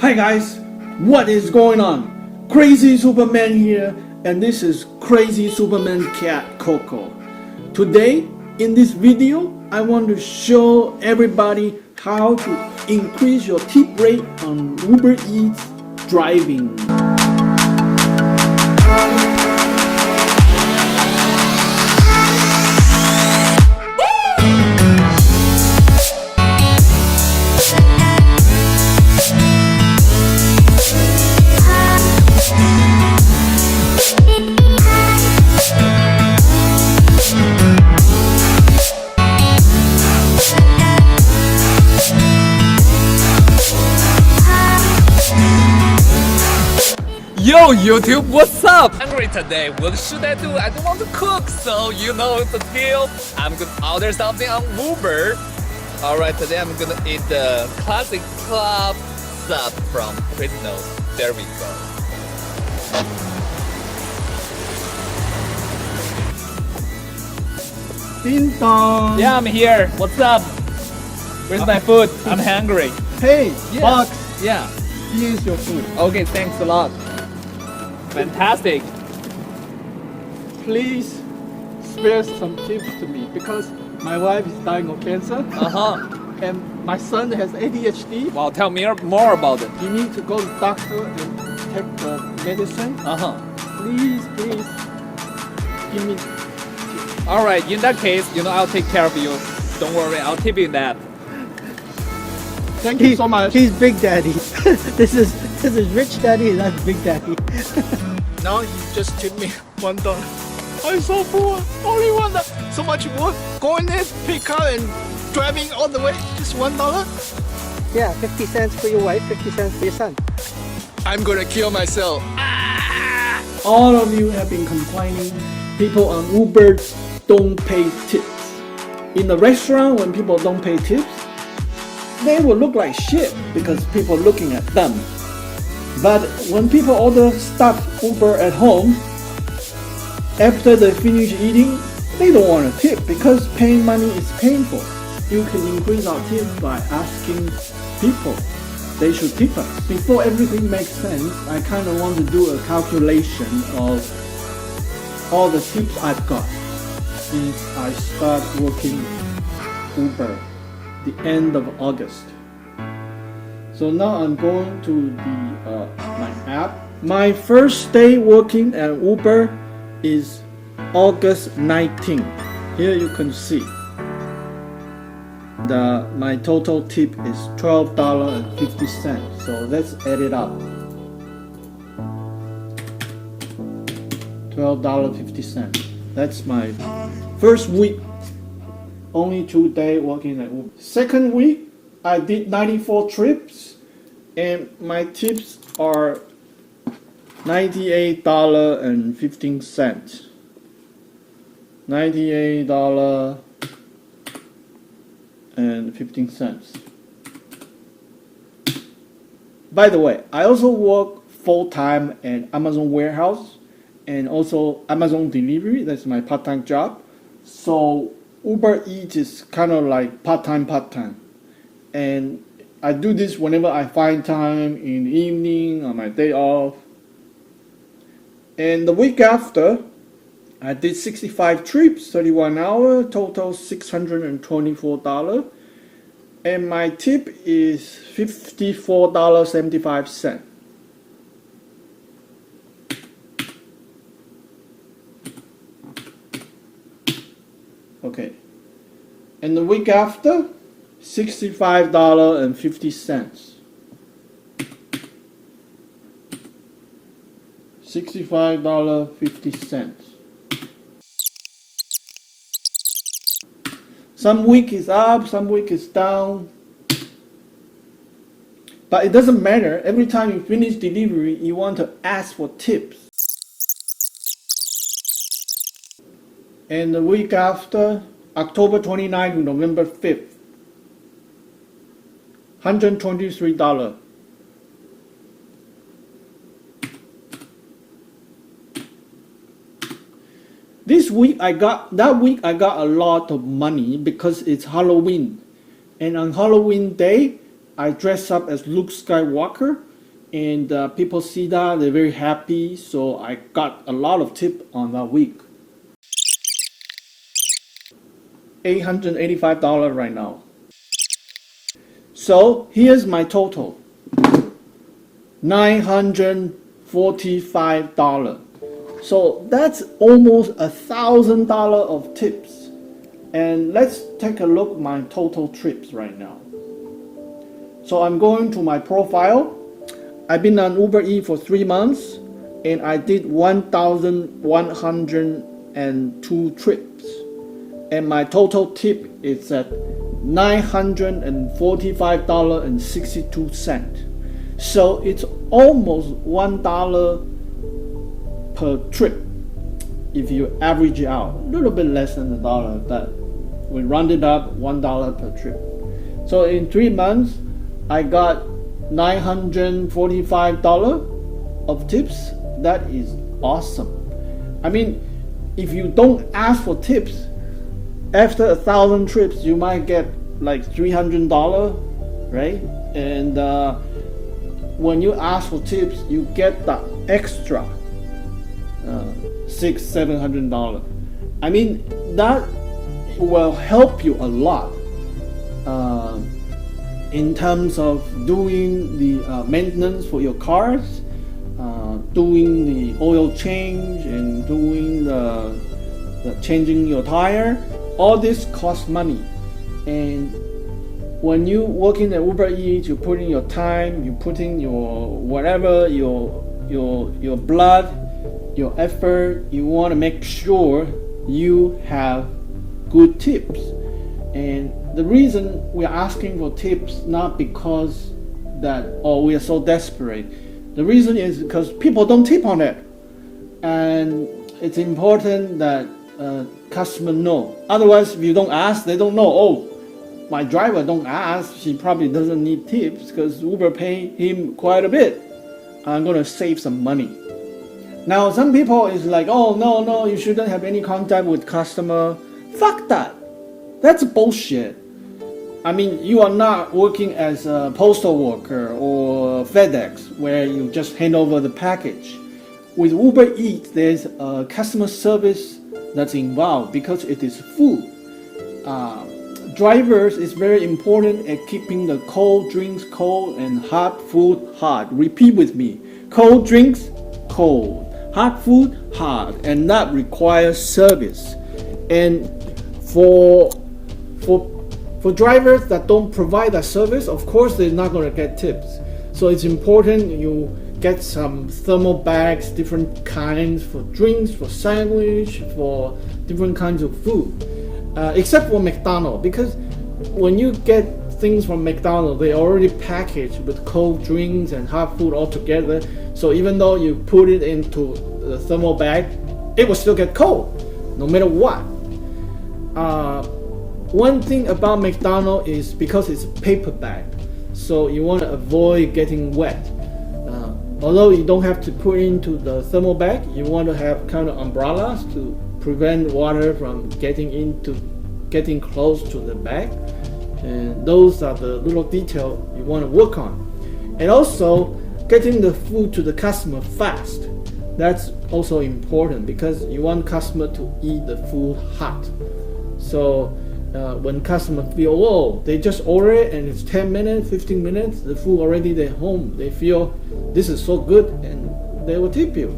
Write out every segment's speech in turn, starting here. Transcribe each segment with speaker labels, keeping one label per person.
Speaker 1: Hi guys, what is going on? Crazy Superman here, and this is Crazy Superman Cat Coco. Today, in this video, I want to show everybody how to increase your tip rate on Uber Eats driving.
Speaker 2: Yo YouTube, what's up? Hungry today. What should I do? I don't want to cook, so you know the deal. I'm gonna order something on Uber. Alright, today I'm gonna eat the classic club sub from Quiznos. There we go.
Speaker 1: Ding dong!
Speaker 2: Yeah, I'm here. What's up? Where's my food? I'm hungry.
Speaker 1: Hey,
Speaker 2: Yeah.
Speaker 1: Box,
Speaker 2: Yeah.
Speaker 1: here's your food.
Speaker 2: Okay, thanks a lot. Fantastic.
Speaker 1: Please spare some tips to me because my wife is dying of cancer and my son has ADHD.
Speaker 2: Well, tell me more about it.
Speaker 1: You need to go to the doctor and take the medicine. Please give me.
Speaker 2: Alright, in that case, I'll take care of you. Don't worry, I'll tip you that.
Speaker 1: Thank you so much.
Speaker 3: He's Big Daddy. This is Rich Daddy, not Big Daddy.
Speaker 1: Now you just tip me $1. I'm so poor. Only $1. So much work going there, pick up and driving all the way. Just $1.
Speaker 3: Yeah, 50 cents for your wife, 50 cents for your son.
Speaker 1: I'm gonna kill myself. All of you have been complaining. People on Uber don't pay tips. In the restaurant, when people don't pay tips, they will look like shit because people are looking at them. But when people order stuff Uber at home, after they finish eating, they don't want to tip because paying money is painful. You can increase our tips by asking people they should tip us. Before everything makes sense, I kind of want to do a calculation of all the tips I've got since I start working Uber the end of August. So now I'm going to the my app. My first day working at Uber is August 19. Here you can see my total tip is $12.50. So let's add it up. $12.50. That's my first week. Only 2 days working at Uber. Second week, I did 94 trips, and my tips are $98.15. $98.15. By the way, I also work full-time at Amazon warehouse and also Amazon delivery. That's my part-time job. So Uber Eats is kind of like part-time. And I do this whenever I find time in the evening on my day off. And the week after, I did 65 trips, 31 hours, total $624. And my tip is $54.75. Okay, and the week after, $65.50. $65.50. Some week is up, some week is down. But it doesn't matter. Every time you finish delivery, you want to ask for tips. And the week after, October 29th to November 5th, $123. This week I got a lot of money because it's Halloween. And on Halloween day, I dress up as Luke Skywalker, and people see that they're very happy. So I got a lot of tip on that week. $885 right now. So here's my total. $945. So that's almost $1,000 of tips. And let's take a look at my total trips right now. So I'm going to my profile. I've been on UberEats for 3 months, and I did 1,102 trips. And my total tip is at $945.62. So it's almost $1 per trip if you average it out. A little bit less than $1, but we rounded up $1 per trip. So in 3 months, I got $945 of tips. That is awesome. I mean, if you don't ask for tips, after 1,000 trips, you might get like $300, right? And when you ask for tips, you get the extra $600-700. I mean, that will help you a lot in terms of doing the maintenance for your cars, doing the oil change, and doing the changing your tire. All this costs money, and when you working at UberEats, you put in your time, you put in your whatever, your blood, your effort. You want to make sure you have good tips. And the reason we're asking for tips, not because that we are so desperate. The reason is because people don't tip on it, and it's important that customers know. Otherwise, if you don't ask, they don't know. Oh, my driver don't ask, he probably doesn't need tips because Uber pay him quite a bit. I'm gonna save some money. Now, some people is like, oh no, you shouldn't have any contact with customer. Fuck that. That's bullshit. I mean, you are not working as a postal worker or FedEx where you just hand over the package. With UberEats, there's a customer service that's involved because it is food. Drivers is very important at keeping the cold drinks cold and hot food hot. Repeat with me. Cold drinks cold, hot food hot, and that requires service. And for drivers that don't provide that service, of course they're not going to get tips. So it's important you get some thermal bags, different kinds for drinks, for sandwich, for different kinds of food. Except for McDonald's, because when you get things from McDonald's, they already packaged with cold drinks and hot food all together. So even though you put it into the thermal bag, it will still get cold, no matter what. One thing about McDonald's is because it's a paper bag, so you want to avoid getting wet. Although you don't have to put into the thermal bag, you want to have kind of umbrellas to prevent water from getting close to the bag. And those are the little details you want to work on. And also getting the food to the customer fast. That's also important because you want customer to eat the food hot. So when customer feel, oh, they just order it and it's 10 minutes, 15 minutes, the food already at home. They feel this is so good and they will tip you.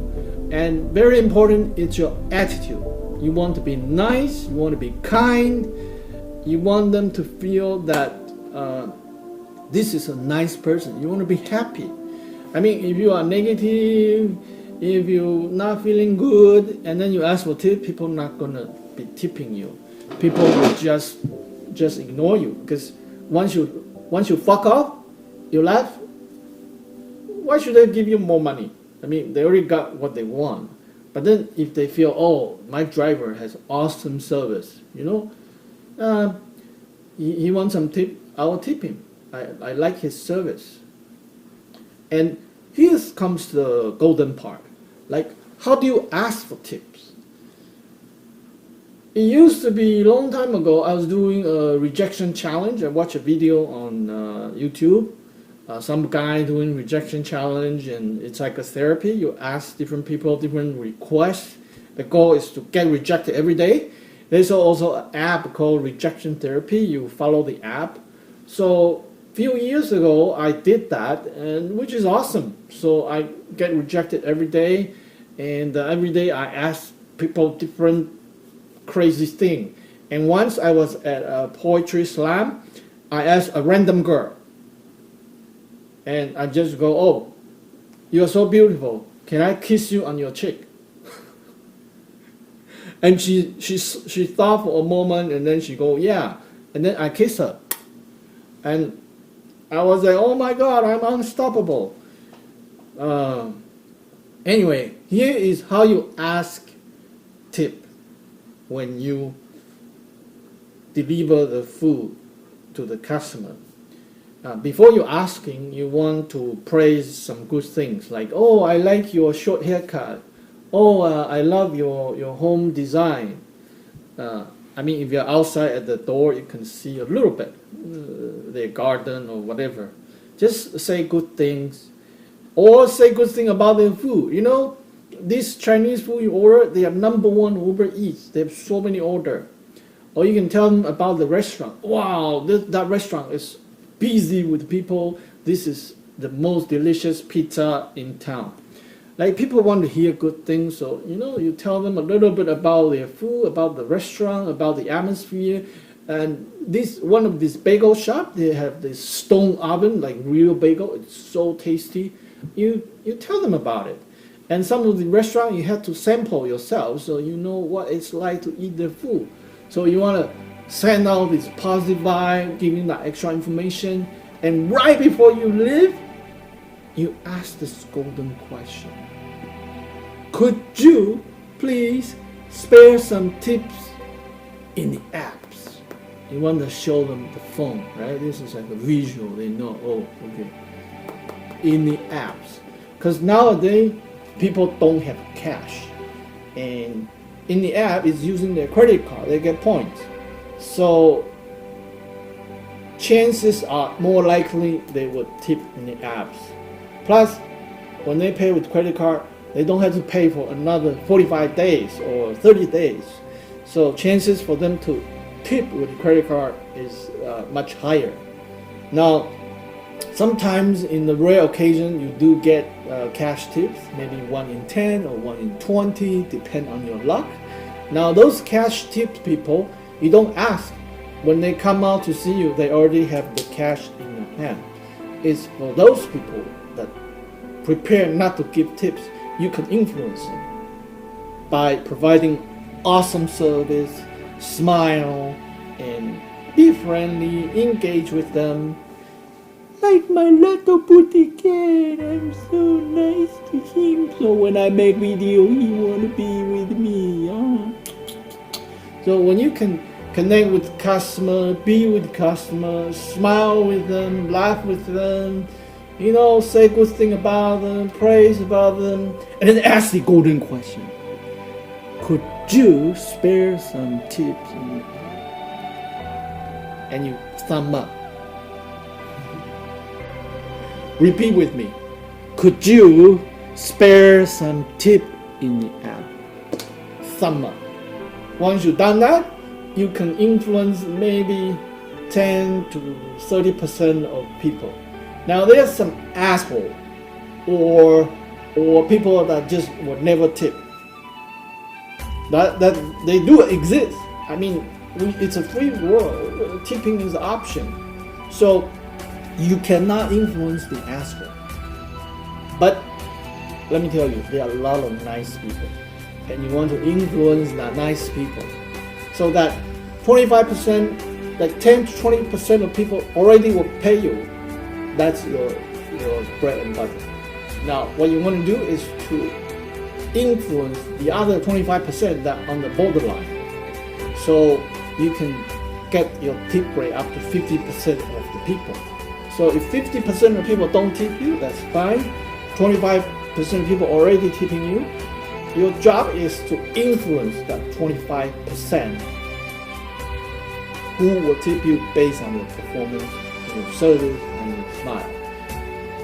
Speaker 1: And very important, it's your attitude. You want to be nice, you want to be kind, you want them to feel that this is a nice person. You want to be happy. I mean, if you are negative, if you're not feeling good, and then you ask for tip, people are not gonna be tipping you. People will just ignore you because once you fuck off, you laugh. Why should they give you more money? I mean, they already got what they want. But then if they feel, oh, my driver has awesome service, he wants some tip, I will tip him. I like his service. And here comes the golden part. Like, how do you ask for tips? It used to be a long time ago. I was doing a rejection challenge. I watched a video on YouTube. Some guy doing rejection challenge, and it's like a therapy. You ask different people different requests. The goal is to get rejected every day. There's also an app called Rejection Therapy. You follow the app. So few years ago I did that, and which is awesome. So I get rejected every day, and every day I ask people different crazy thing. And once I was at a poetry slam, I asked a random girl, and I just go, "Oh, you're so beautiful. Can I kiss you on your cheek?" And she thought for a moment, and then she go, "Yeah." And then I kiss her, and I was like, "Oh my God, I'm unstoppable." Anyway, here is how you ask tip when you deliver the food to the customer. Before you asking, you want to praise some good things like, "Oh, I like your short haircut. Oh, I love your home design." I mean, if you're outside at the door, you can see a little bit their garden or whatever. Just say good things, or say good thing about their food. You know, this Chinese food you order, they are #1 UberEats. They have so many order. Or you can tell them about the restaurant. "Wow, that restaurant is busy with people. This is the most delicious pizza in town." Like, people want to hear good things, so you tell them a little bit about their food, about the restaurant, about the atmosphere. And one of these bagel shop, they have this stone oven, like real bagel. It's so tasty. You tell them about it. And some of the restaurant you have to sample yourself, so you know what it's like to eat their food. So you want to send out this positive vibe, giving that extra information, and right before you leave, you ask this golden question: "Could you please spare some tips in the apps?" You want to show them the phone, right? This is like a visual. They know, oh, okay. In the apps, because nowadays people don't have cash, and in the app is using their credit card. They get points, so chances are more likely they would tip in the apps. Plus, when they pay with credit card, they don't have to pay for another 45 days or 30 days. So chances for them to tip with credit card is much higher. Now, sometimes in the rare occasion, you do get cash tips, maybe 1 in 10 or 1 in 20, depend on your luck. Now, those cash tips people, you don't ask. When they come out to see you, they already have the cash in your hand. It's for those people that prepare not to give tips. You can influence them by providing awesome service, smile, and be friendly, engage with them. Like my little booty cat, I'm so nice to him. So when I make video, he wanna be with me. So when you can connect with customer, be with customers, smile with them, laugh with them, say good thing about them, praise about them, and then ask the golden question: "Could you spare some tips?" And you thumb up. Repeat with me: "Could you spare some tip in the app?" Thumb up. Once you've done that, you can influence maybe 10 to 30% of people. Now, there's some asshole or people that just would never tip. That they do exist. I mean, it's a free world. Tipping is an option. So you cannot influence the asshole. But let me tell you, there are a lot of nice people, and you want to influence the nice people so that 25%, like 10 to 20% of people already will pay you. That's your bread and butter. Now, what you want to do is to influence the other 25% that are on the borderline, so you can get your tip rate up to 50% of the people. So if 50% of people don't tip you, that's fine. 25% of people already tipping you, Your job is to influence that 25% who will tip you based on your performance, your service, and your smile.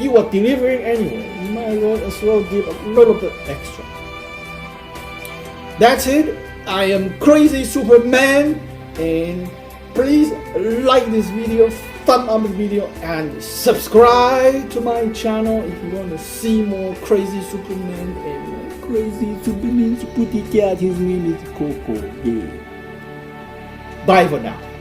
Speaker 1: You are delivering anyway. You might as well give a little bit extra. That's it. I am Crazy Superman, and please like this video, thumb up the video, and subscribe to my channel if you want to see more Crazy Superman and Crazy Superman's pretty cat. His name is Coco. Yeah. Bye for now.